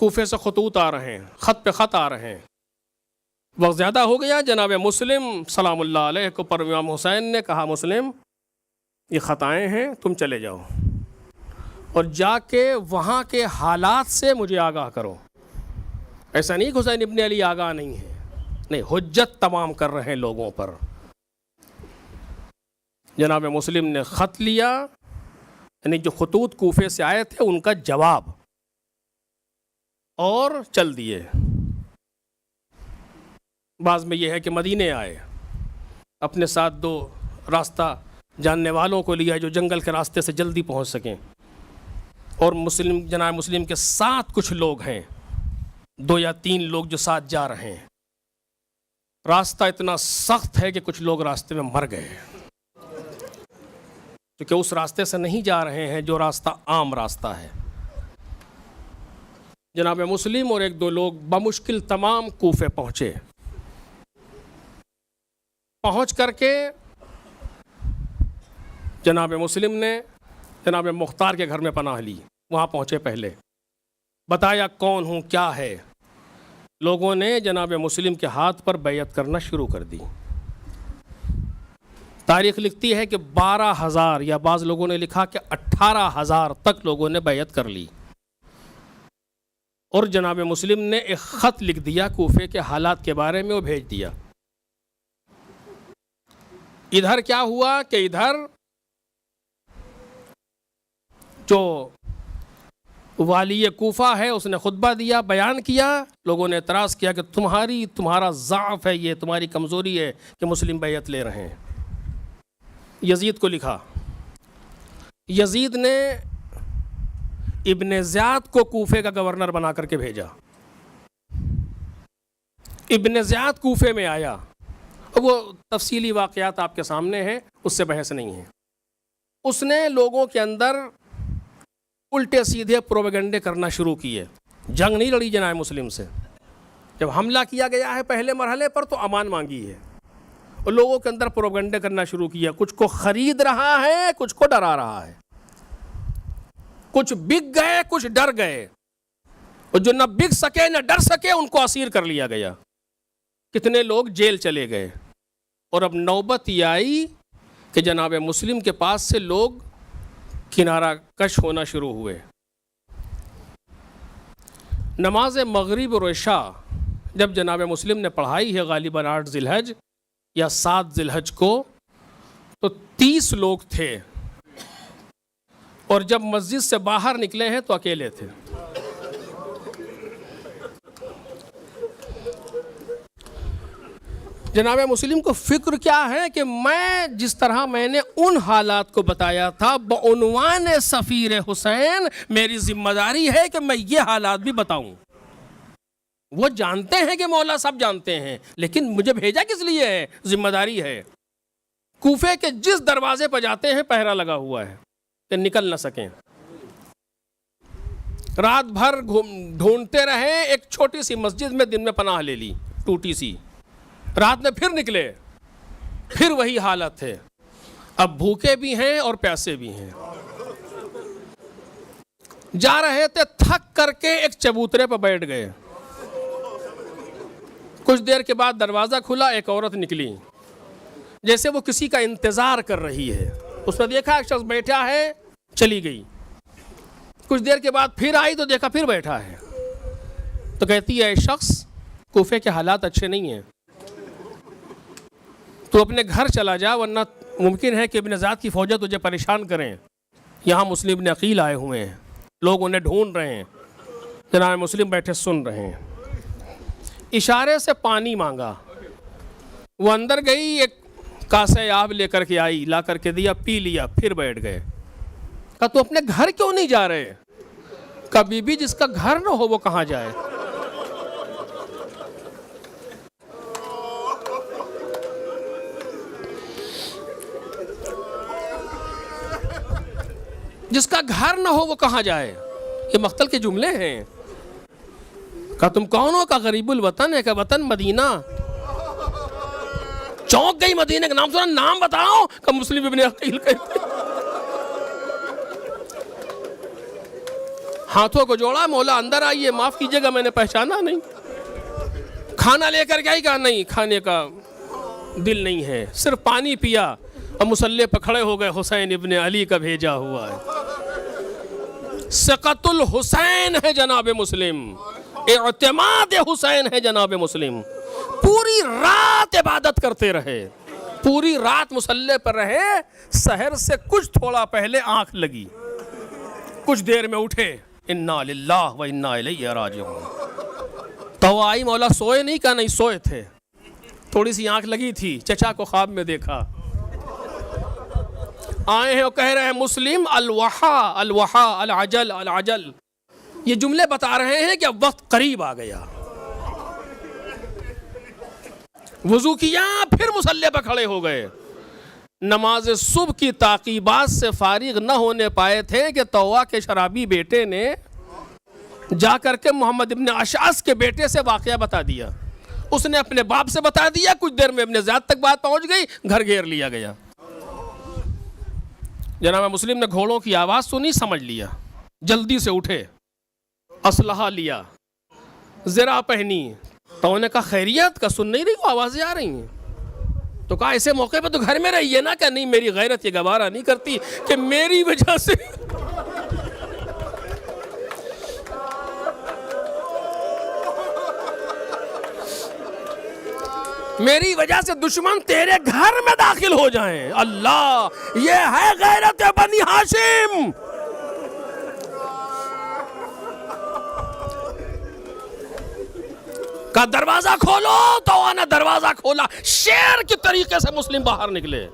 कूफे से खतूत आ रहे हैं, ख़त पे ख़त आ रहे हैं। वक्त ज़्यादा हो गया, जनाब मुस्लिम सलामुल्लाह अलैह को पर इमाम हुसैन ने कहा, मुस्लिम ये ख़ताएँ हैं, तुम चले जाओ और जाके वहाँ के हालात से मुझे आगाह करो। ऐसा नहीं कि हुसैन इब्न अली आगाह नहीं है, नहीं, हुज्जत तमाम कर रहे हैं लोगों पर। जनाब मुस्लिम ने ख़त लिया, यानी जो खतूत कूफे से आए थे उनका जवाब, और चल दिए। बाज़ में यह है कि मदीने आए, अपने साथ 2 रास्ता जानने वालों को लिया जो जंगल के रास्ते से जल्दी पहुंच सकें, और मुस्लिम जनाब मुस्लिम के साथ कुछ लोग हैं, 2 या 3 लोग जो साथ जा रहे हैं। रास्ता इतना सख्त है कि कुछ लोग रास्ते में मर गए, क्योंकि उस रास्ते से नहीं जा रहे हैं जो रास्ता आम रास्ता है। जनाब मुस्लिम और 1-2 लोग बमुश्किल तमाम कूफे पहुँचे। पहुँच करके जनाब मुस्लिम ने जनाब मुख्तार के घर में पनाह ली। वहाँ पहुँचे, पहले बताया कौन हूँ, क्या है। लोगों ने जनाब मुस्लिम के हाथ पर बैयत करना शुरू कर दी। तारीख़ लिखती है कि 12,000 या बाज़ लोगों ने लिखा कि 18,000 तक लोगों ने बैयत कर ली। और जनाब मुस्लिम ने एक ख़त लिख दिया कूफे के हालात के बारे में, वो भेज दिया। इधर क्या हुआ कि इधर जो वाली कूफा है उसने खुतबा दिया, बयान किया। लोगों ने एतराज़ किया कि तुम्हारा ज़ाफ़ है, ये तुम्हारी कमज़ोरी है कि मुस्लिम बैयत ले रहे हैं। यजीद को लिखा। यजीद ने इब्न ज़ियाद को कूफे का गवर्नर बना करके भेजा। इब्न ज़ियाद कूफे में आया, और वो तफसीली वाक़यात आपके सामने हैं, उससे बहस नहीं है। उसने लोगों के अंदर उल्टे सीधे प्रोपेगेंडे करना शुरू किए। जंग नहीं लड़ी जनाब मुस्लिम से। जब हमला किया गया है पहले मरहले पर तो अमान मांगी है, और लोगों के अंदर प्रोपेगेंडे करना शुरू किया। कुछ को ख़रीद रहा है, कुछ को डरा रहा है। कुछ बिक गए, कुछ डर गए, और जो न बिक सके न डर सके उनको असीर कर लिया गया। कितने लोग जेल चले गए। और अब नौबत ये आई कि जनाब मुस्लिम के पास से लोग किनारा कश होना शुरू हुए। नमाज मगरिब और इशा जब जनाब मुस्लिम ने पढ़ाई है गालिबन 8 ज़िलहज या 7 ज़िलहज को, तो 30 लोग थे, और जब मस्जिद से बाहर निकले हैं तो अकेले थे। जनाब मुस्लिम को फिक्र क्या है कि मैं जिस तरह मैंने उन हालात को बताया था बउनवान सफ़ीर हुसैन, मेरी जिम्मेदारी है कि मैं ये हालात भी बताऊं। वो जानते हैं कि मौला सब जानते हैं, लेकिन मुझे भेजा किस लिए है, जिम्मेदारी है। कूफे के जिस दरवाजे पर जाते हैं पहरा लगा हुआ है कि निकल ना सकें। रात भर ढूंढते रहे, एक छोटी सी मस्जिद में दिन में पनाह ले ली, टूटी सी। रात में फिर निकले, फिर वही हालत है। अब भूखे भी हैं और प्यासे भी हैं। जा रहे थे, थक करके एक चबूतरे पर बैठ गए। कुछ देर के बाद दरवाज़ा खुला, एक औरत निकली, जैसे वो किसी का इंतज़ार कर रही है। उसने देखा एक शख्स बैठा है, चली गई। कुछ देर के बाद फिर आई तो देखा फिर बैठा है। तो कहती है, शख्स, कूफे के हालात अच्छे नहीं हैं, तो अपने घर चला जा, वरना मुमकिन है कि इब्न ज़ियाद की फ़ौजें तुझे परेशान करें। यहाँ मुस्लिम इब्न अकील आए हुए हैं, लोग उन्हें ढूंढ रहे हैं। जनाब मुस्लिम बैठे सुन रहे हैं। इशारे से पानी मांगा, वो अंदर गई, एक कासे आब लेकर के आई, ला करके दिया, पी लिया, फिर बैठ गए। कहा तू अपने घर क्यों नहीं जा रहे? कहा बीबी जिसका घर ना हो वो कहाँ जाए। जिसका घर ना हो वो कहाँ जाए, ये मख्तल के जुमले हैं। कहा तुम कौन हो? का गरीबुल वतन है। का वतन मदीना। चौंक गई, मदीने का नाम सुना, नाम बताओ। का मुस्लिम इब्न अकील कहते। हाथों को जोड़ा, मौला अंदर आइए, माफ कीजिएगा मैंने पहचाना नहीं। खाना लेकर के आई, कहा नहीं खाने का दिल नहीं है, सिर्फ पानी पिया और मुसल्ले पर खड़े हो गए, हुसैन इब्ने अली का भेजा हुआ है। सकतुल हुसैन है जनाब मुस्लिम, इत्माद हुसैन है जनाब मुस्लिम। पूरी रात इबादत करते रहे, पूरी रात मुसल्ले पर रहे, सहर से कुछ थोड़ा पहले आंख लगी, कुछ देर में उठे, इन्ना लिल्लाह व इन्ना इलैहि राजिऊन। तो आई, मौला सोए नहीं? कहा नहीं सोए थे, थोड़ी सी आंख लगी थी, चचा को ख्वाब में देखा। आए हैं और कह रहे हैं मुस्लिम अलवहा अलवहा अल अजल अल अजल, ये जुमले बता रहे हैं कि अब वक्त करीब आ गया। वुजू किया, फिर मुसल्ले पर खड़े हो गए। नमाज सुबह की ताकीबात से फारिग न होने पाए थे कि तौवा के शराबी बेटे ने जाकर के मोहम्मद इब्ने अशास के बेटे से वाकया बता दिया। उसने अपने बाप से बता दिया, कुछ देर में इब्ने ज़ियाद तक बात पहुंच गई, घर घेर लिया गया। जनाब मुस्लिम ने घोड़ों की आवाज़ सुनी, समझ लिया, जल्दी से उठे, असलहा लिया, ज़रा पहनी। तो उन्होंने कहा खैरियत? का सुन नहीं रही हो, आवाज़ें आ रही हैं। तो कहा ऐसे मौके पे तो घर में रहिए ना। क्या नहीं, मेरी गैरत ये गवारा नहीं करती कि मेरी वजह से मेरी वजह से दुश्मन तेरे घर में दाखिल हो जाएं। अल्लाह, ये है गैरत बनी हाशिम। का दरवाजा खोलो, तो आना दरवाजा खोला, शेर के तरीके से मुस्लिम बाहर निकले।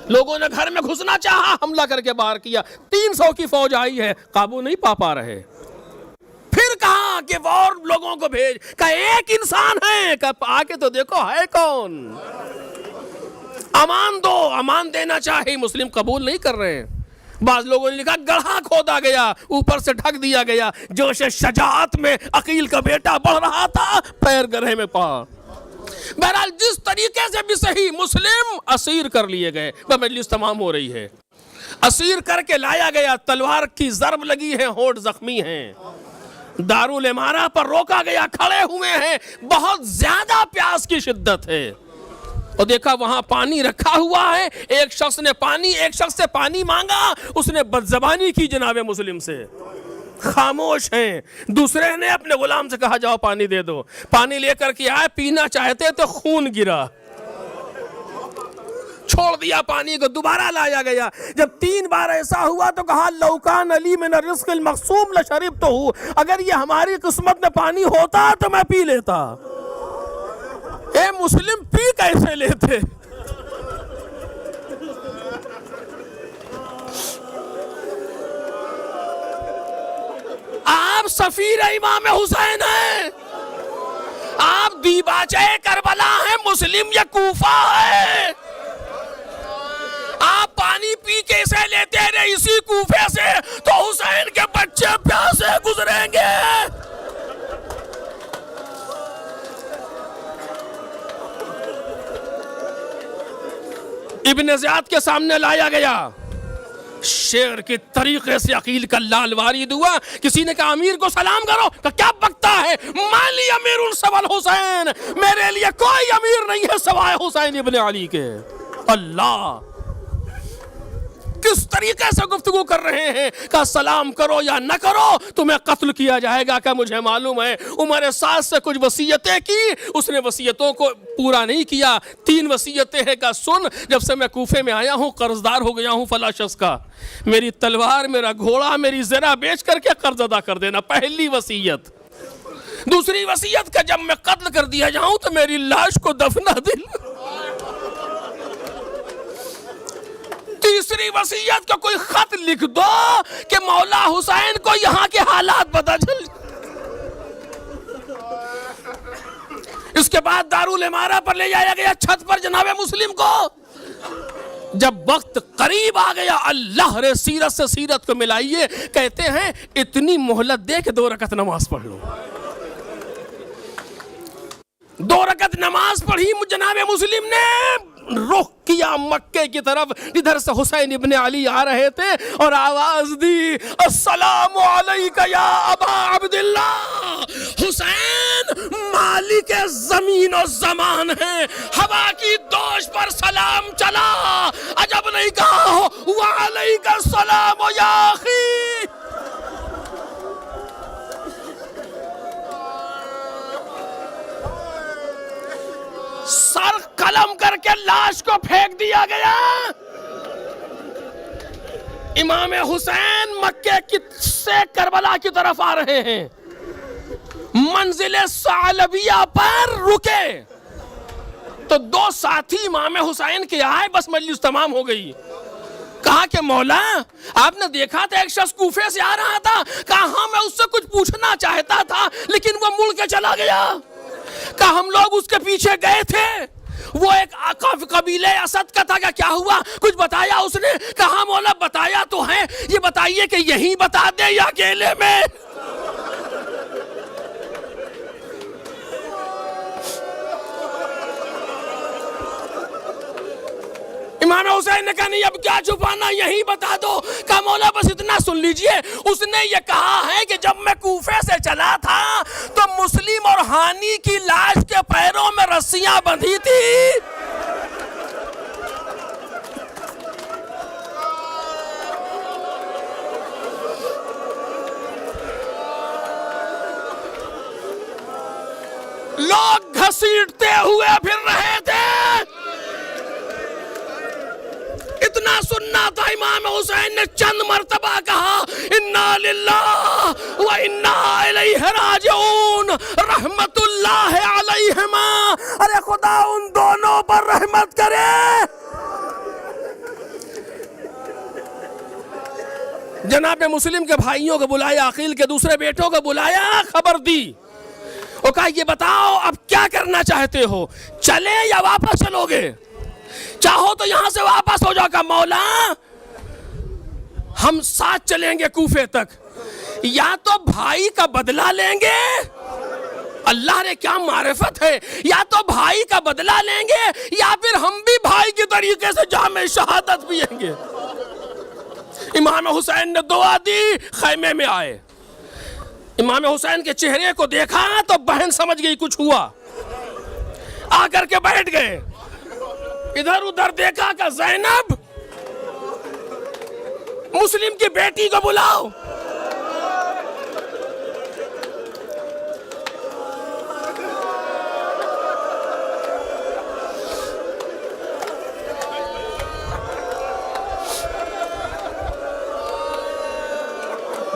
लोगों ने घर में घुसना चाहा, हमला करके बाहर किया। 300 की फौज आई है, काबू नहीं पा रहे। फिर कहा कि और लोगों को भेज, का एक इंसान है, का आके तो देखो है कौन। अमान दो, अमान देना चाहे, मुस्लिम कबूल नहीं कर रहे हैं। बाज लोगों ने लिखा गढ़ा खोदा गया, ऊपर से ढक दिया गया। जोश शजाअत में अकील का बेटा बढ़ रहा था, पैर गड्ढे में पड़ा। बहरहाल जिस तरीके से भी सही, मुस्लिम असीर कर लिए गए। मजलिस तमाम हो रही है, असीर करके लाया गया, तलवार की जरब लगी है, होंठ जख्मी हैं। दारुल इमारा पर रोका गया, खड़े हुए हैं, बहुत ज्यादा प्यास की शिद्दत है। और देखा वहां पानी रखा हुआ है, एक शख्स से पानी मांगा, उसने बदजबानी की जनाबे मुस्लिम से, खामोश हैं। दूसरे ने अपने गुलाम से कहा जाओ पानी दे दो, पानी लेकर के आए, पीना चाहते तो खून गिरा, छोड़ दिया पानी को, दोबारा लाया गया। जब 3 बार ऐसा हुआ तो कहा लौकान अली में न रिस्क़िल मक़सूम ल शरीब तो हूँ, अगर ये हमारी किस्मत में पानी होता तो मैं पी लेता। ए मुस्लिम पी कैसे लेते? आप सफीर इमाम हुसैन हैं, आप दीबाचे करबला हैं, मुस्लिम या कूफा है। आप पानी पी कैसे लेते रहे इसी कूफे से, तो हुसैन के बच्चे प्यासे गुजरेंगे। इब्ने ज़ियाद के सामने लाया गया, शेर के तरीके से अकील का लाल वारिद हुआ। किसी ने कहा अमीर को सलाम करो, तो क्या बकता है, माली अमीरुल सवल हुसैन, मेरे लिए कोई अमीर नहीं है सवाए हुसैन इब्ने अली के। अल्लाह, किस तरीके से गुफ्तगू कर रहे हैं। का सलाम करो या न करो, तुम्हें कत्ल किया जाएगा। क्या मुझे मालूम है, उमर सास से कुछ वसीयतें की, उसने वसीयतों को पूरा नहीं किया। 3 वसीयतें हैं। का सुन, जब से मैं कूफे में आया हूँ कर्जदार हो गया हूँ फला शख्स का, मेरी तलवार, मेरा घोड़ा, मेरी ज़रा बेच करके कर्ज अदा कर देना, पहली वसीयत। दूसरी वसीयत का जब मैं कत्ल कर दिया जाऊं तो मेरी लाश को दफना देना। तीसरी वसीयत का कोई खत लिख दो कि मौला हुसैन को यहां के हालात पता चल। इसके बाद दारुल इमारा पर ले जाया गया, छत पर जनाबे मुस्लिम को। जब वक्त करीब आ गया, अल्लाह रे सीरत से सीरत को मिलाइए, कहते हैं इतनी मोहलत दे के 2 रकत नमाज पढ़ लो। 2 रकत नमाज पढ़ी जनाबे मुस्लिम ने, रुख किया मक्के की तरफ। इधर से हुसैन इब्ने अली आ रहे थे और आवाज दी, अस्सलामु अलैका या अबा अब्दुल्लाह। हुसैन मालिक जमीन और जमान है, हवा की दोष पर सलाम चला, अजब नहीं कहा हो वालैका सलाम या अखी। सर कलम करके लाश को फेंक दिया गया। इमाम हुसैन मक्के से करबला की तरफ आ रहे हैं, मंजिले सालबिया पर रुके तो दो साथी इमाम हुसैन के आए, बस मजलिस तमाम हो गई। कहा कि मौला आपने देखा था एक शख्स कूफे से आ रहा था। कहा हाँ मैं उससे कुछ पूछना चाहता था लेकिन वो मुड़ के चला गया। कहा हम लोग उसके पीछे गए थे, वो एक कबीले असद का था। क्या हुआ कुछ बताया उसने? कहा मौला बताया तो है, ये बताइए कि यही बता दे या अकेले में? इमाम हुसैन ने कहा नहीं अब क्या छुपाना, यही बता दो। कहा मौला बस इतना सुन लीजिए, उसने ये कहा है कि जब मैं कूफे से चला था तो मुस्लिम और हानी की लाश के पैरों में रस्सियां बंधी थी। लोग घसीटते हुए फिर रहे थे। इतना सुनना था, इमाम हुसैन ने चंद मर्तबा कहा इन्ना लिल्लाह व इन्ना इलैहि राजिऊन रहमतुल्लाह अलैहिमा। अरे खुदा उन दोनों पर रहमत करे। जनाब मुस्लिम के भाइयों को बुलाया, अकील के दूसरे बेटों को बुलाया, खबर दी। वो कहा ये बताओ अब क्या करना चाहते हो, चले या वापस चलोगे? चाहो तो यहां से वापस हो जाओ। मौला हम साथ चलेंगे कूफे तक, या तो भाई का बदला लेंगे, अल्लाह ने क्या मारिफत है, या तो भाई का बदला लेंगे या फिर हम भी भाई के तरीके से जामे शहादत पिएंगे। इमाम हुसैन ने दुआ दी, खैमे में आए। इमाम हुसैन के चेहरे को देखा तो बहन समझ गई कुछ हुआ, आकर के बैठ गए। इधर उधर देखा कि ज़ैनब मुस्लिम की बेटी को बुलाओ।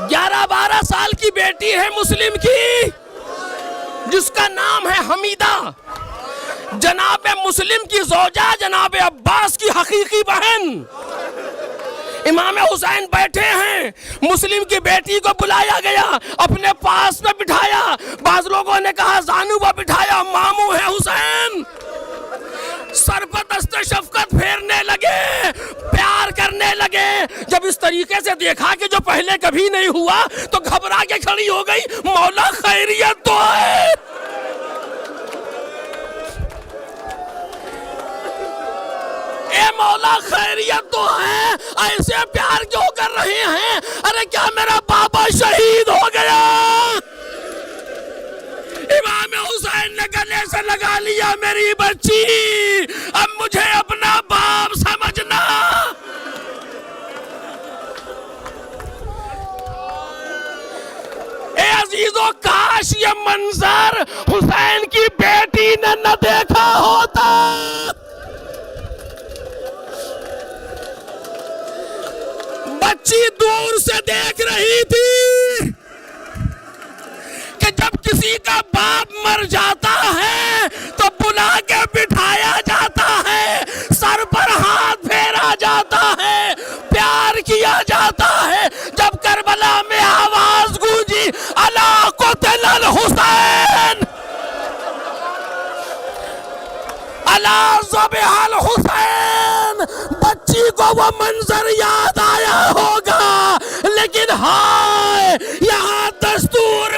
ग्यारह 12 साल की बेटी है मुस्लिम की, जिसका नाम है हमीदा। जनाब मुस्लिम की जोजा जनाब अब्बास की हकीकी बहन। इमाम हुसैन बैठे हैं, मुस्लिम की बेटी को बुलाया गया, अपने पास में बिठाया। बाज लोगों ने कहा जानू पर बिठाया, मामू है हुसैन। सर पर दस्ते शफकत फेरने लगे, प्यार करने लगे। जब इस तरीके से देखा कि जो पहले कभी नहीं हुआ तो घबरा के खड़ी हो गई, मौला खैरियत तो है। ए मौला खैरियत तो है, ऐसे प्यार क्यों कर रहे हैं? अरे क्या मेरा बाबा शहीद हो गया? इमाम हुसैन ने गले से लगा लिया, मेरी बच्ची अब मुझे अपना बाप समझना। ए अजीजों, काश ये मंजर हुसैन की बेटी ने न देखा होता। बच्ची दूर से देख रही थी कि जब किसी का बाप मर जाता है तो बुला के बिठाया जाता है, सर पर हाथ फेरा जाता है, प्यार किया जाता है। जब करबला में आवाज गूंजी अला क़ुतिल हुसैन, अला ज़बिहल हुसैन, बच्ची को वो मंजर याद आया होगा। लेकिन हाय, यहाँ दस्तूर